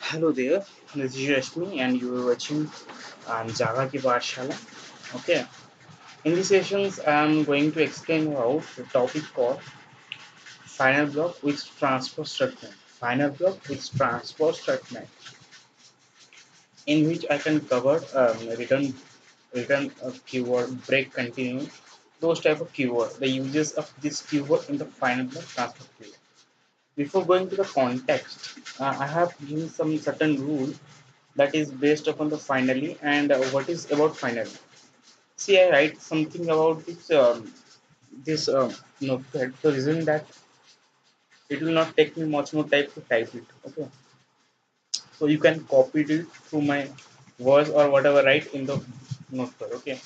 Hello there, this is Rashmi and you are watching Java Ki Pathshala. Okay, in these sessions I am going to explain about the topic called final block with transpose statement. Final block with transpose statement, in which I can cover return keyword, break, continue, those type of keyword, the uses of this keyword in the final block transpose keyword. Before going to the context, I have given some certain rule that is based upon the finally and what is about finally. See, I write something about this notepad. The reason that it will not take me much more time to type it. Okay, so you can copy it through my words or whatever write in the notepad. Okay,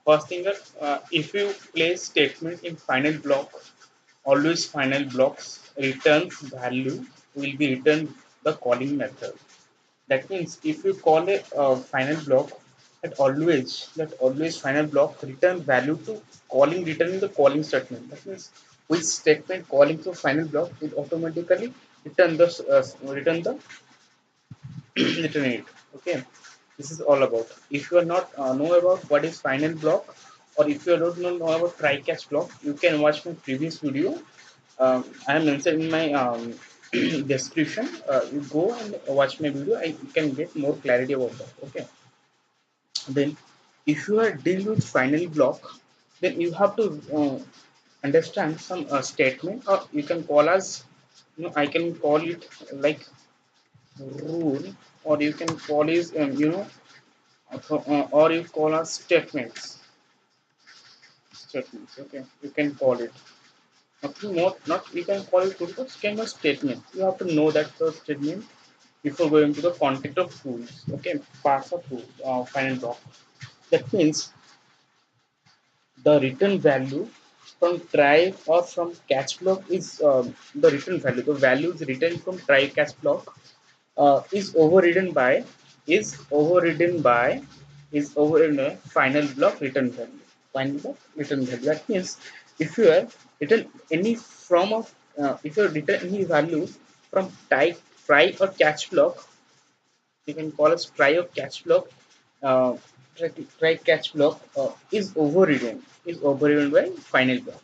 first thing that if you place statement in final block, always final blocks returns value will be returned the calling method. That means if you call a final block, that always final block return value to calling returning the calling statement. That means which statement calling to final block will automatically return the return it. Okay, this is all about. If you are not know about what is final block, or if you don't know about try catch block, you can watch my previous video. I have mentioned in my description. You go and watch my video. You can get more clarity about that. Okay. Then, if you are dealing with final block, then you have to understand some statement, or you can call as I can call it like rule, or you can call is or you call as statements. Statements. Okay, you can call it. Nothing more, not we can call it rules, kind of statement. You have to know that the statement before going to the context of rules. Okay, parts of rules, final block. That means the return value from try or from catch block is the return value. The value is written from try catch block is overridden by is overridden by is overridden by final block return value. Final block return value. That means if you are written any from of if you return any value from try or catch block, you can call as try or catch block. Uh, try catch block is overridden by final block.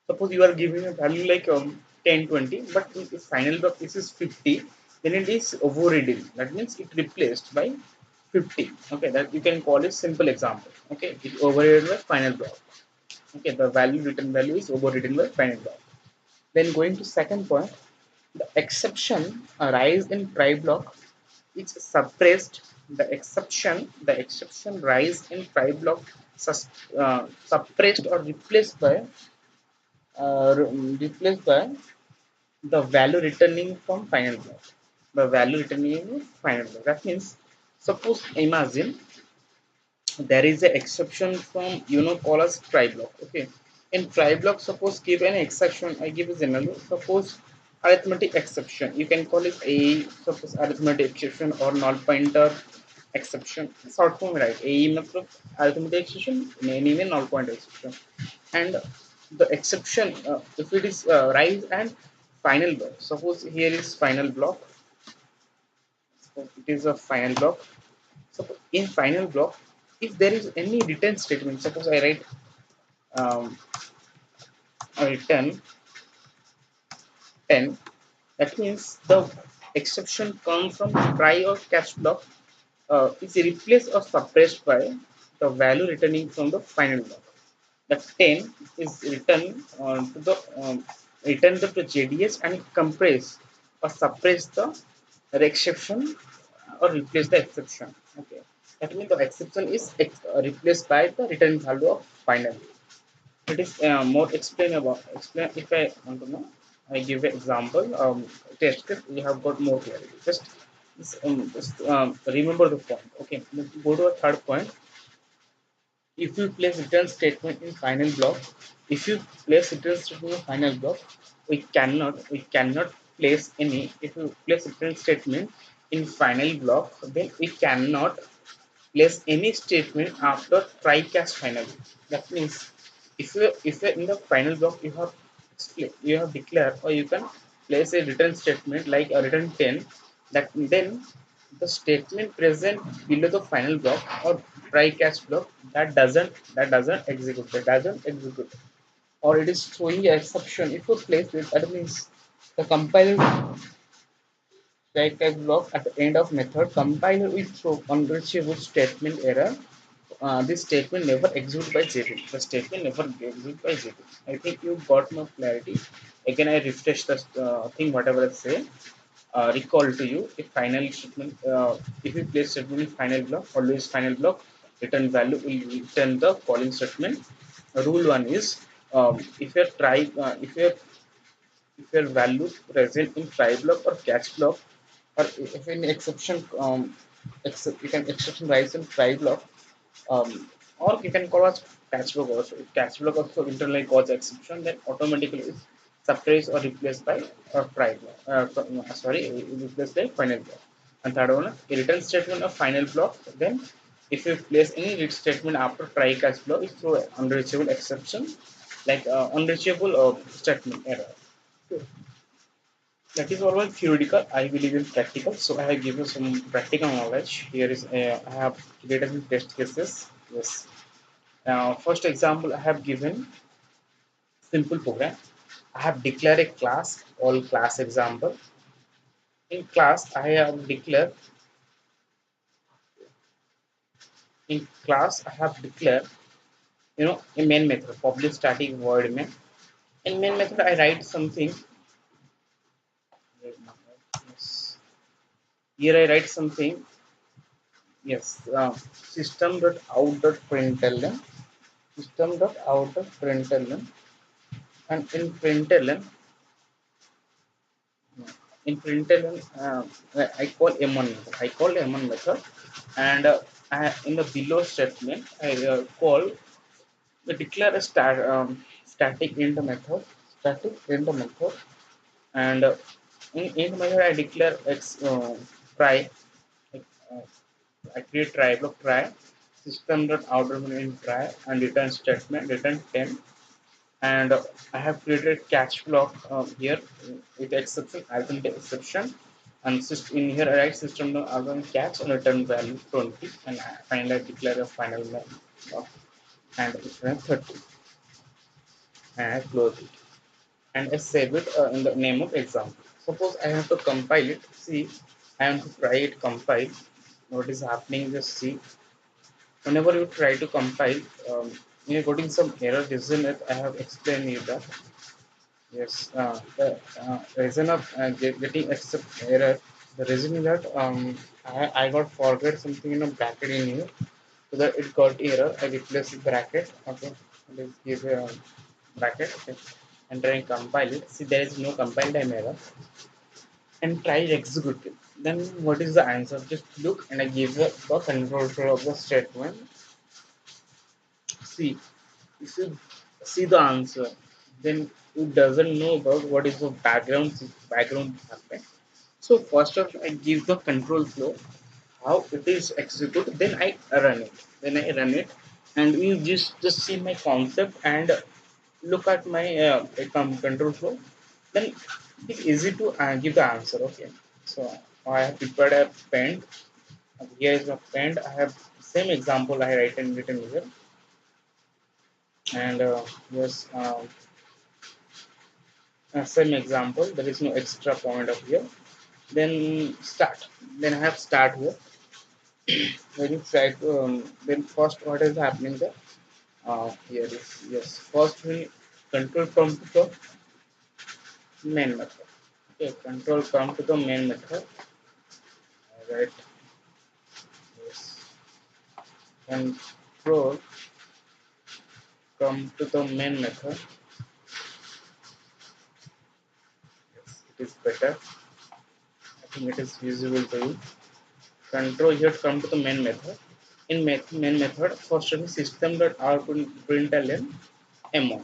Suppose you are giving a value like 10, 20, but if final block this is 50, then it is overridden. That means it replaced by 50. Okay, that you can call it simple example. Okay, it overridden by final block. Okay, the value return value is overridden by final block. Then going to second point, the exception arise in try block is suppressed. The exception rise in try block suppressed or replaced by the value returning from final block. The value returning in final block. That means, suppose imagine there is an exception from call as try block. Okay, in try block, suppose give an exception. I give a scenario. Suppose arithmetic exception. You can call it a suppose arithmetic exception or null pointer exception. Short form right. A मतलब arithmetic exception, name null pointer exception, and the exception if it is rise and final block. Suppose here is final block. So it is a final block. So in final block, if there is any return statement, suppose I write um, a return 10, that means the exception comes from try or catch block is replaced or suppressed by the value returning from the final block. The 10 is returned to the return to the JDS and compress or suppress the exception or replace the exception. Okay, that means the exception is replaced by the return value of final. It is more explain if I want to know. I give an example. Test it. We have got more clarity. Just remember the point. Okay, let's go to a third point. If you place return statement in final block, if you place return statement in final block, we cannot place any. If you place return statement in final block, then we cannot place any statement after try catch final. That means if you in the final block you have declared, or you can place a return statement like a return 10. That then the statement present below the final block or try catch block that doesn't execute, or it is throwing an exception if you place it. That means the compiler try catch block at the end of method, compiler will throw unreachable statement error. This statement never executed by JP. The statement never executed by JP. I think you got more clarity. Again, I refresh the thing whatever I say. Recall to you if final statement, if you place statement in final block, always final block, return value will return the calling statement. Rule one is, if your value present in try block or catch block, or if an exception, you can exception rise in try block, or you can call as catch block also. If catch block also internally cause exception, then automatically it's suppressed or replaced by try block. Replaced by final block. And third one, a return statement of final block. Then, if you place any read statement after try catch block, it's through unreachable exception, like unreachable statement error. Okay. That is all theoretical. I believe in practical. So I have given some practical knowledge. Here is I have created some test cases. Yes. First example I have given simple program. I have declared a class, all class example. In class, I have declared I have declared, a main method, public static void main. In main method, I write something. Yes. Here I write something. Yes. System.out.println. System.out.println. And in println, I call m1 method. And in the below statement, I call the declare a static int method, and in int method I declare try. Uh, I create try block try system.out.println try and return statement return 10. And I have created catch block here with exception, alternate exception, and in here I write system algorithm catch and return value 20, and I finally declare a final block and return 30, and I close it and I save it in the name of example. Suppose I have to compile it. See, I have to try it compile. What is happening? Just see. Whenever you try to compile, you're getting some error. Isn't it? I have explained you that. Yes, the reason of getting accept error, the reason is that I got forget something in a bracket in here, so that it got error. I replace the bracket. Okay, let's give a bracket. Okay, and try and compile it. See, there is no compile time error, and try execute it. Then what is the answer? Just look, and I give the control flow of the statement. See, if you see the answer, then who doesn't know about what is the background happening. So first of all, I give the control flow, how it is executed, then I run it. And you just see my concept and look at my control flow. Then it's easy to give the answer. Okay. So I have prepared a pen. Here is a pen. I have same example I written here. And yes, same example, there is no extra point of here. Then start, then I have start here. When you try to then first what is happening there, here is, yes, first we control come to the main method. Okay, control come to the main method. Right. Yes, control come to the main method. Yes, it is better. I think it is visible to you. Control here come to the main method. In main method, first is system.out.println m1.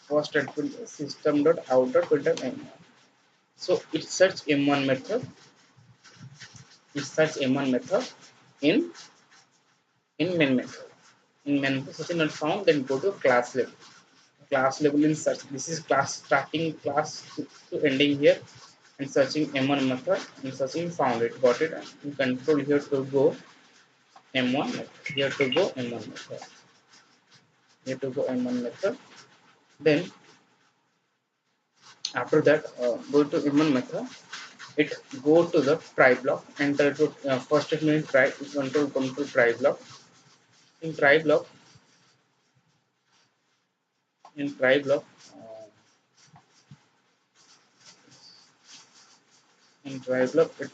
First statement system.out.println m1. So it search m1 method. It search m1 method in main method. In main method, something not found, then go to class level. Class level in search. This is class starting class to ending here. and searching M1 method and searching found it, got it, and control here to go M1 method, here to go M1 method, here to go M1 method. Then after that, go to M1 method. It go to the try block, enter to first statement try, control come to try block. In try block, in try block, uh, in try block, it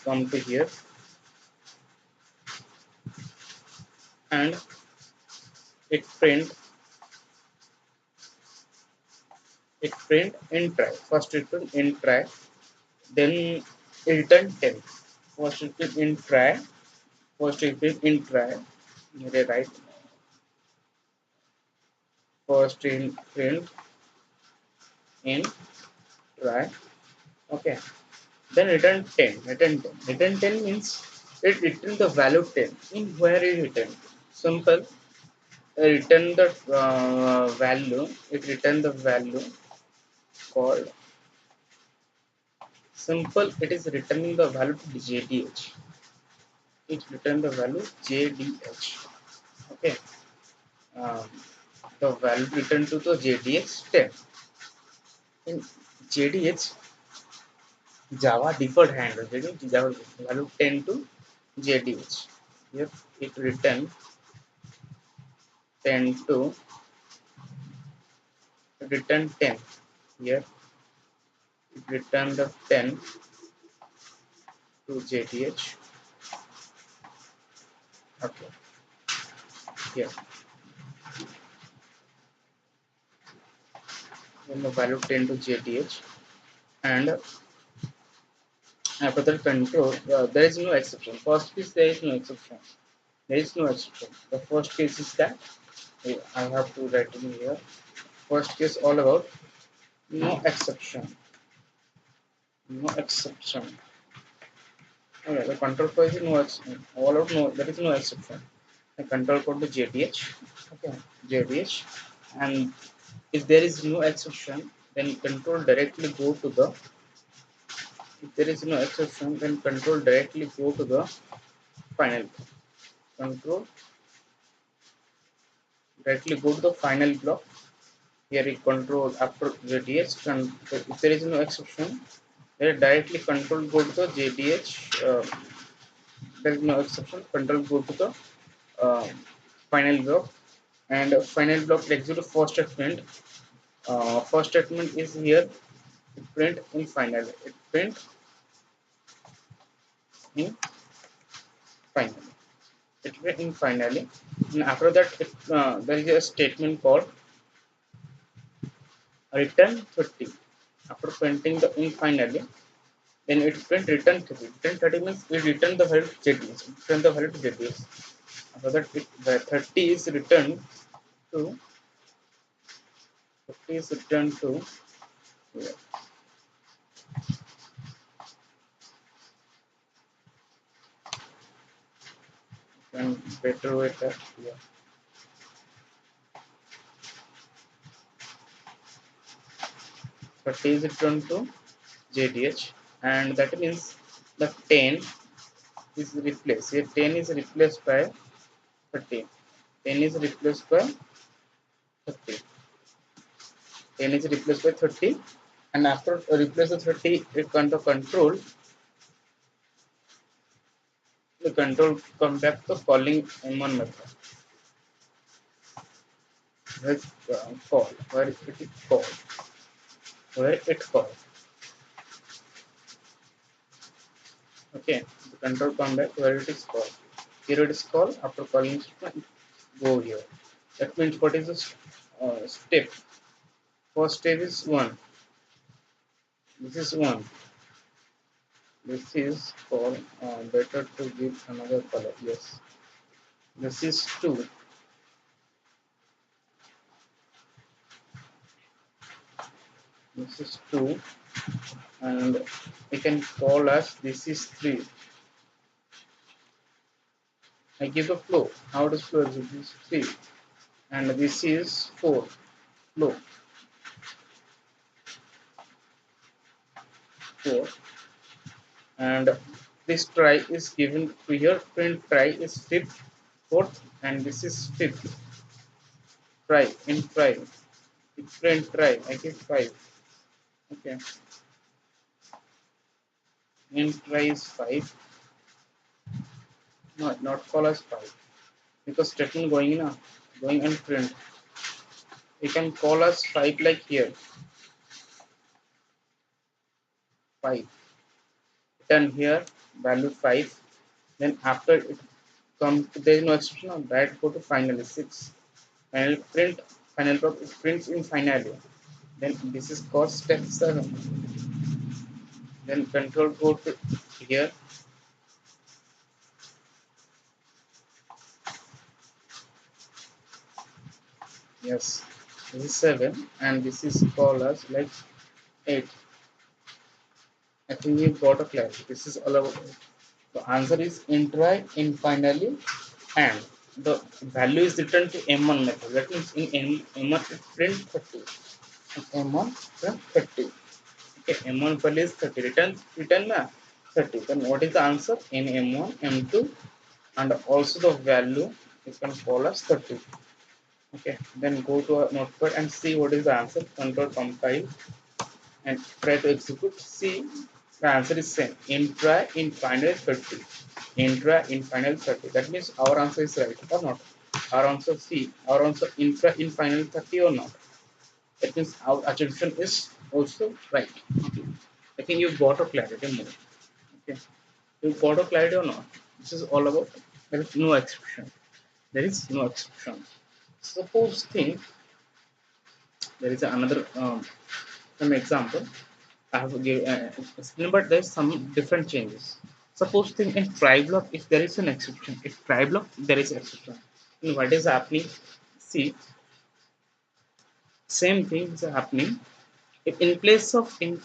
come to here and it print in try. First it print in try, then it return 10. First it print in try, first it print in try. Here right. First in print in try. Okay. Then return 10. Return 10. Return 10 means it return the value 10. In where it return? Simple. Return the value. It return the value called simple. It is returning the value to JDH. It return the value JDH. Okay. Um, the value returned to the JDH 10. In JDH, Java default handle, Java value 10 to JDH. If it return 10 to return 10, here it return the 10 to JDH. Okay, here then the value 10 to JDH, and after that control, there is no exception. First case there is no exception. There is no exception. The first case is that I have to write in here. First case all about no exception. No exception. Okay, the control code is no exception. All out no, there is no exception. The control code to JDH. Okay, JDH, and if there is no exception, then control directly go to the. If there is no exception, then control directly go to the final. Control directly go to the final block. Here it control after JDH. If there is no exception, then directly control go to the JDH. There is no exception. Control go to the uh, final block, and final block execute first statement. First statement is here. It print in final. It print in final. It print in finally. And after that, there is a statement called return 30. After printing the in finally, then it print return 30. Return 30 means we return the value to JDS. Return the value to JDS. After that, the 30 is returned to 30 is returned to here. And better way that here. 30 is returned to JDH, and that means the 10 is replaced. Here 10 is replaced by 30. 10 is replaced by 30. 10 is replaced by 30, and after replace the 30, it the control come back to calling M1 method. Let's call where it is called. Where it called. Okay, the control come back where it is called. Here it is called. After calling go here. That means what is the step? First step is 1. This is 1. This is called better to give another color. Yes. This is 2. This is 2, and we can call as this is 3. I give a flow. How does flow exist? This is 3, and this is 4. Flow. 4, and this try is given to here. Print try is fifth, fourth, and this is fifth. Try in try. Print try. I give 5. Okay. In try is 5. No, not call as 5 because statement going in, going and print. You can call as 5 like here. 5. Return here value 5. Then after it come, there is no exception on that. Go to finally 6. Final print. Final prop it prints in finally. Then this is called step 7. Then control go to here. Yes, this is 7 and this is called as like 8. I think you got a clarity. This is all about it. The answer is intry in finally and the value is returned to M1 method. That means in M1 it print 30. M1 print 30. Okay, M1 value is 30. Return na 30. Then what is the answer? In M1, M2 and also the value you can call as 30. Okay, then go to a notepad and see what is the answer. Control compile and try to execute. See, the answer is same. Intra in final 30. Intra in final 30. That means our answer is right or not. Our answer C. Our answer intra in final 30 or not. That means our assumption is also right. Okay. I think you got a clarity more. Okay. You got a clarity or not. This is all about there is no exception. There is no exception. Suppose think there is another some example. I have give explain, but there's some different changes. Suppose think in try block, if there is an exception, if try block there is exception, and what is happening? See, same thing is happening. If in place of you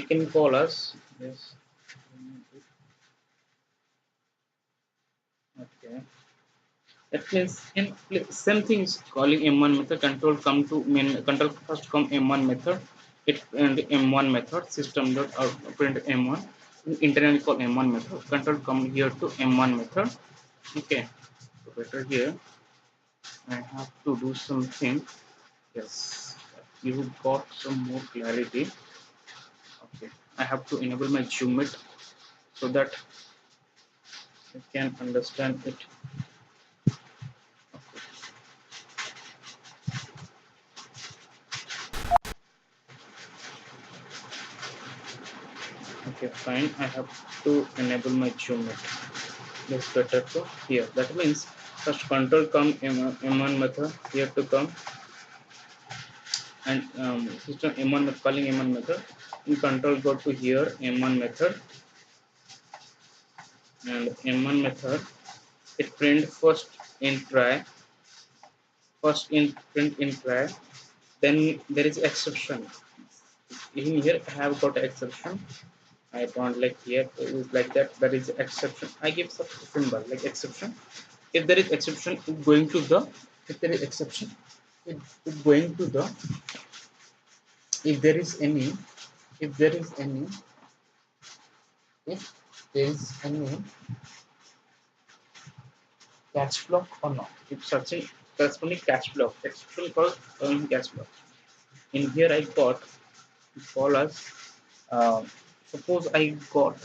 can call us yes. Okay. That means same thing is calling M1 method. Control come to main control first come M1 method. It and M1 method system dot out print M1. Internally call M1 method. Control come here to M1 method. Okay. So better here. I have to do something. Yes. You got some more clarity. Okay. I have to enable my zoom it so that I can understand it. Okay, fine. I have to enable my zoom it. That's better to here. That means first control come M1 method here to come and system M1 method calling M1 method. In control go to here M1 method and M1 method it print first in try, first in print in try. Then there is exception. In here I have got exception. I don't like here it is like that. There is exception. I give some symbol like exception. If there is exception, it's going to the if there is exception, it's going to the if there is any if there is any if there is any catch block or not. If searching corresponding catch block, exception called catch block. In here I got call as suppose I got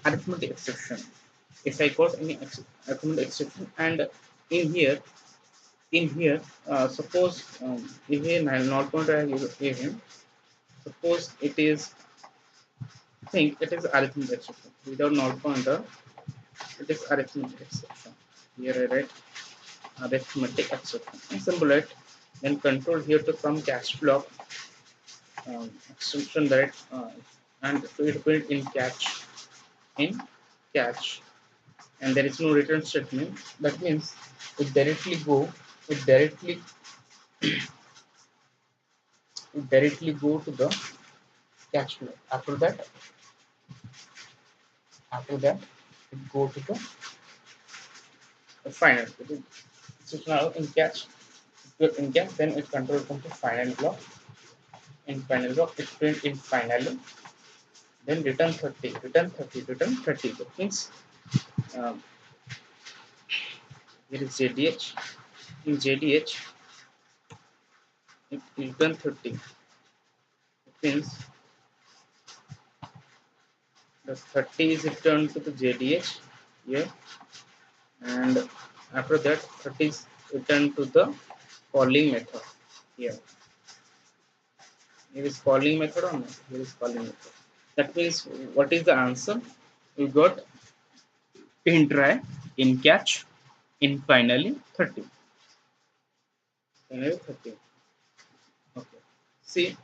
arithmetic exception. If I got any arithmetic exception and in here suppose if a null pointer I give him, suppose it is think it is arithmetic exception without null pointer, it is arithmetic exception. Here I write arithmetic exception and symbol it, then control here to come catch block exception that and it print in catch and there is no return statement. That means it directly go it directly it directly go to the catch block. After that it go to the final. So now in catch then it control come to final block in final block it print in finally, then return 30, return 30, return 30. That means um, here is JDH. In JDH, it return 30. It means the 30 is returned to the JDH here, and after that 30 is returned to the calling method here. Here is calling method or not? Here is calling method. That means what is the answer? You got in try, in catch, in finally 30. Finally 30. Okay. See,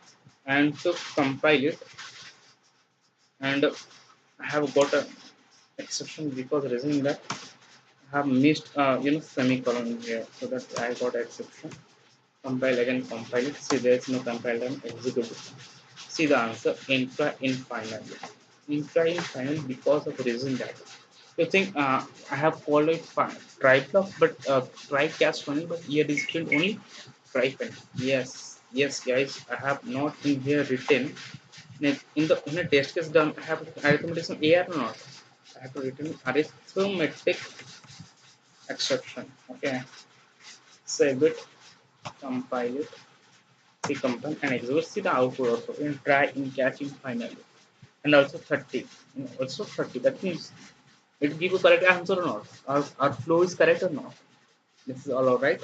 and to compile it, and I have got a exception because reason that I have missed semicolon here, so that I got exception. Compile again, compile it. See, there is no compile and execute it. See the answer infra in final. Infra in final because of the reason that you think I have called it try block, but try cast final, but here is still only try final. Yes, yes, guys, I have not in here written in a test case done. I have arithmetic some A or not. I have to written arithmetic exception. Okay, save it, compile it, recompile and execute. See the output also in try, in catch, in final, and also 30. And also 30. That means it give a correct answer or not. Our flow is correct or not. This is all alright.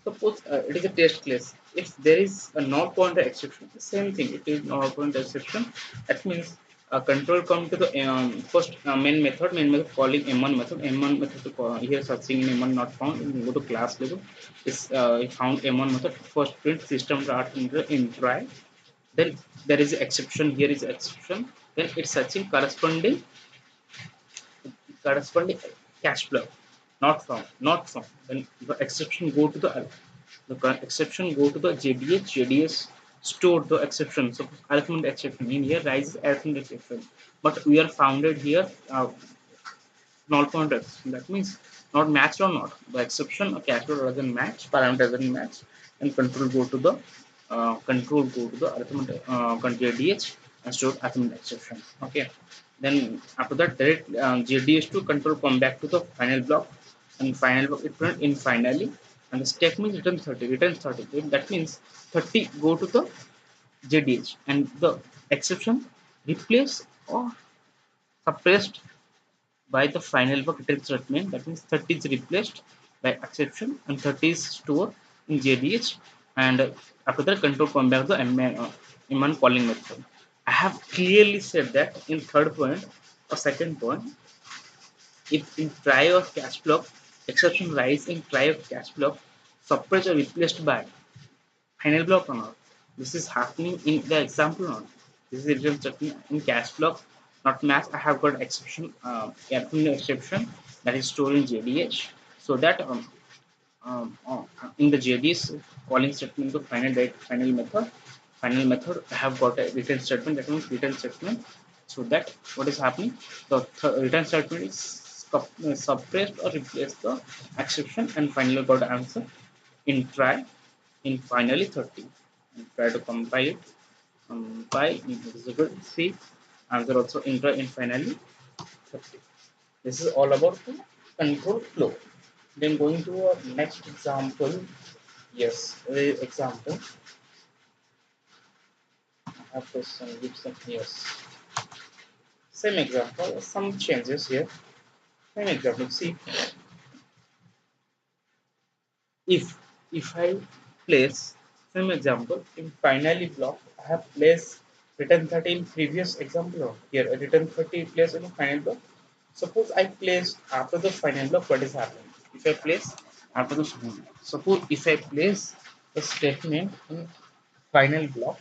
Suppose it is a test case. If there is a null pointer exception, the same thing. It is null pointer exception. That means control come to the first main method. Main method calling M1 method. M1 method to call, here searching in M1 not found. You go to class level. Is found M1 method. First print system dot in try. Then there is exception. Here is exception. Then it's searching corresponding cash flow not from when the exception go to the exception go to the JDS store the exception, so arithmetic exception in here rises arithmetic exception, but we are founded here null pointers. That means not matched or not. The exception a cash flow doesn't match, parameter doesn't match, and control go to the arithmetic JDH and store arithmetic exception. Okay. Then after that, direct JDH to control come back to the final block, and final block it print in finally, and the statement return 30, returns 30. That means 30 go to the JDH, and the exception replace or suppressed by the final work return statement. That means 30 is replaced by exception and 30 is stored in JDH, and after that control come back to the M1 calling method. I have clearly said that in third point or second point, if in try or catch block exception rise in try or catch block suppressed or replaced by final block or not. This is happening in the example or not. This is return statement in cache block, not match. I have got exception, exception that is stored in JDH, so that in the JDH calling statement to final method I have got a return statement, that means return statement. So that what is happening, the return statement is suppressed or replaced the exception, and finally got answer in try in finally 30, and try to compile it, compile in execute, see answer also enter in finally 30. This is all about the control flow. Then going to our next example. Yes, example. I have to give some, yes, same example, some changes here. Same example. See, if I place same example in finally block, I have placed return 30 in previous example here. Return 30 placed in the final block. Suppose I place after the final block, what is happening? If I place after the final block, suppose if I place the statement in final block,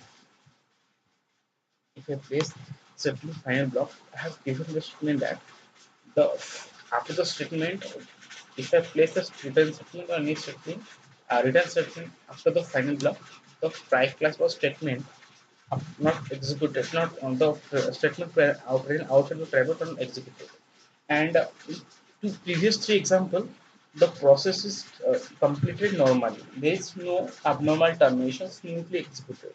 if I place certain final block, I have given the statement that the after the statement, if I place the return statement or any statement, return statement after the final block, the try class was statement not executed, not on the statement where outside the try was not executed. And in previous three example, the process is completed normally. There is no abnormal termination, smoothly executed.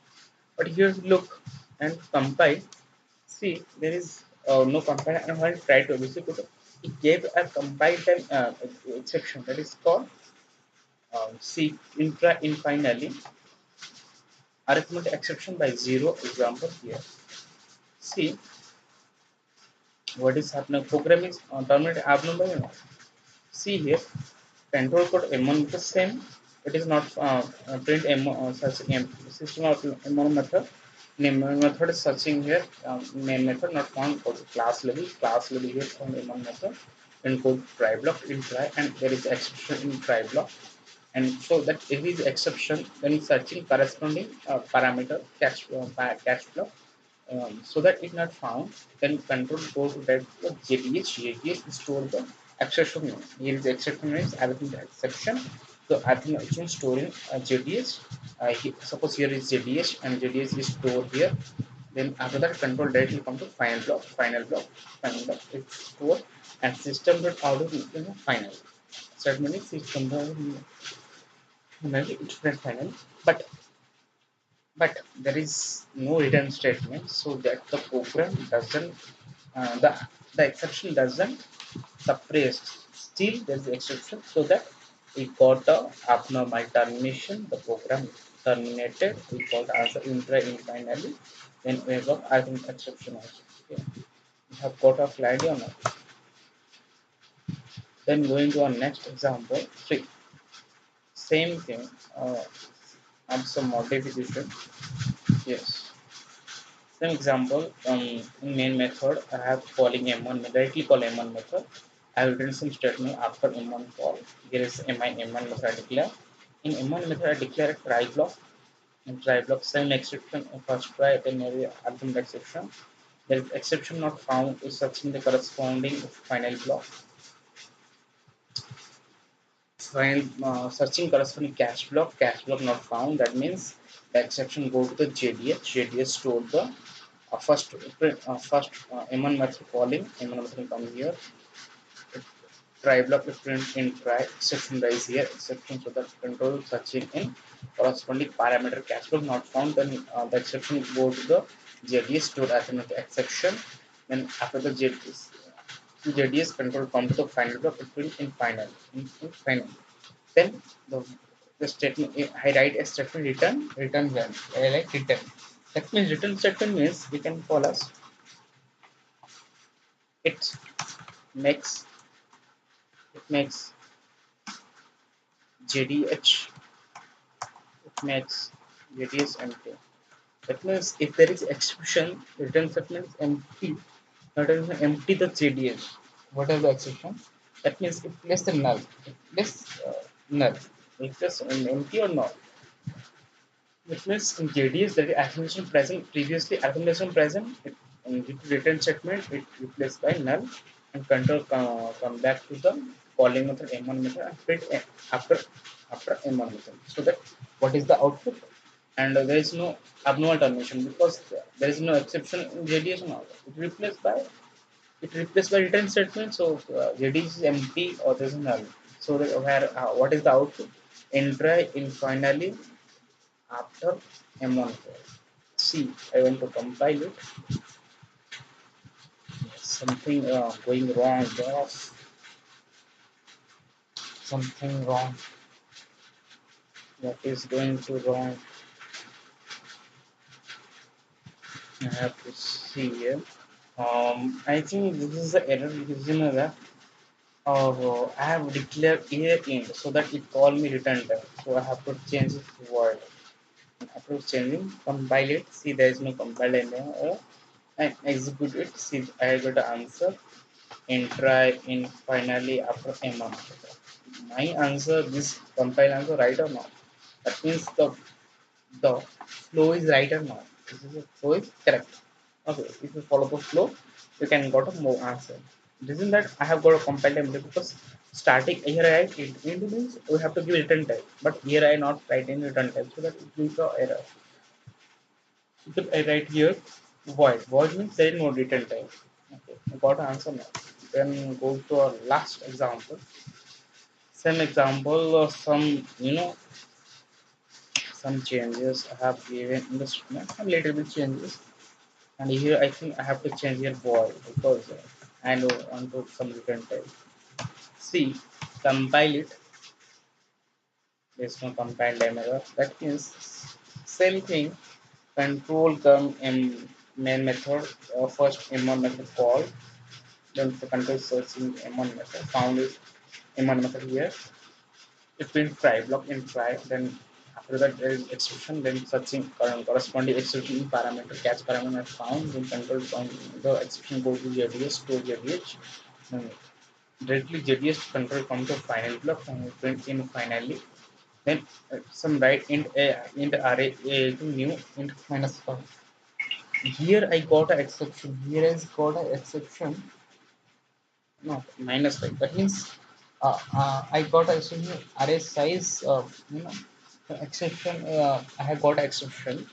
But here look and compile. See, there is no compile. And when I try to execute it, it gave a compile time exception that is called C intra infinitely arithmetic exception by zero. Example here. See what is happening. Program is terminated abnormal. See here, control code M1 is the same. It is not print M such M system of M1 method. Name method is searching here. Name method not found code class level. Class level here found M1 method. Then code try block in try, and there is exception in try block. And so that if is exception, then it's searching corresponding parameter catch block. So that is not found, then control go to that JDH. JDH store the exception name. Here is the exception name is arithmetic exception. So arithmetic exception storing JDH. Suppose here is JDH and JDH is stored here. Then after that control directly come to final block, final block is stored and system dot out of final. So that means system dot maybe it's final, but there is no return statement, so that the program doesn't the exception doesn't suppress. Still there is exception, so that we got a abnormal termination. The program terminated. We got answer intra finally. Then we got I think exception also. Okay. We have got a clarity or not. Then going to our next example 3. Same thing. And some modification. Yes. Some example, in main method, I have calling M1, directly call M1 method. I have written some statement after M1 call. Here is my M1 method I declare. In M1 method, I declare a try block. In try block, same exception, first try, then maybe ultimate exception. There is exception not found is searching the corresponding final block. Final searching corresponding cache block not found. That means the exception go to the JDS. JDS stored the first M1 method calling. M1 method come here. Try block will print in try. Exception dies here. Exception so that control searching in corresponding parameter cache block not found. Then the exception go to the JDS stored as an exception. Then after the JDS control come to the final block will print in final. In final. Then the statement I write a statement return when I like return. That means return statement means we can call us it makes JDH it makes JDH empty. That means if there is exception, return statement is empty. Not even empty the JDH. What is the exception? That means it less than null. It less null. It just empty or not. Which means in JDS there is accumulation present previously accumulation present it, due to return statement it replaced by null and control come back to the calling method M1 method and print after M1 method. So that what is the output, and there is no abnormal termination because there is no exception in JDS now. It replaced by return statement. So JDS is empty or there is null. So that where what is the output? Enter in finally after M1 call. See, I want to compile it. Something going wrong, boss. Something wrong. What is going to wrong? I have to see here. I think this is the error because you know that I have declared here end so that it call me return type. So I have to change it to void. After changing, compile it. See, there is no compile in there. And execute it. See, I got the answer. And try in finally after a month. My answer, this compile answer, right or not? That means the flow is right or not. This is the flow is correct. Okay, if you follow the flow, you can got a more answer. Reason that I have got a compile time because starting here I write it into means we have to give return type, but here I not write in return type, so that it gives the error. If I write here void. Void means there is no return type. Okay, I got an answer now. Then go to our last example. Some example of some some changes I have given in the statement, some little bit changes. And here I think I have to change here boy because I know onto some different type. See, compile it. There's no compile time error. That means same thing. Control come in main method. First M1 method call. Then the control searching M1 method. Found is M1 method here. It print try block in try. Then after that there is exception. Then searching corresponding exception in parameter catch parameter are found. Then control found the exception go to JDS to JDH. Then directly JDS control come to final block and print in finally. Then some write int array to new int minus 5. Here I got an exception. Here I got an exception. No, minus 5. That means I got an exception. Array size. The exception. I have got an exception,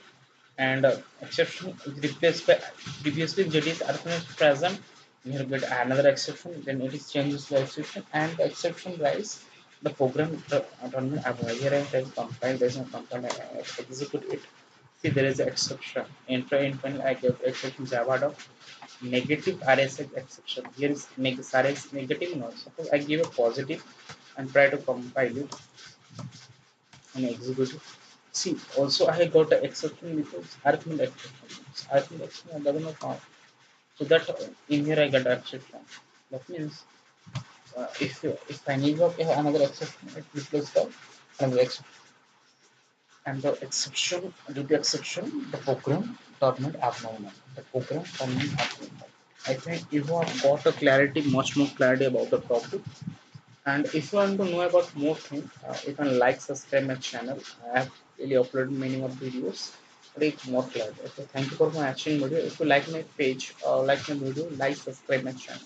and exception is replaced by previously JD is arithmetic present. Here get another exception. Then it is changes to exception, and the exception rise. The program terminal above. Here I have compile. There is no compile. I execute it. See, there is an exception. Enter in final. I get exception Java dot negative RSS exception. Here is RS negative no. Suppose I give a positive and try to compile it and execute it. See, also I got the exception because arithmetic exception. Arithmetic exception doesn't know count. So that in here I got the exception. That means if I need work another exception, it replaces the another exception. And the exception, due to exception, the program turned abnormal. The program turned abnormal. I think you have got a clarity, much more clarity about the topic. And if you want to know about more things, you can like, subscribe my channel. I have really uploaded many more videos. But it's more clarity. Okay, thank you for my watching video. If you like my page or like my video, like, subscribe my channel.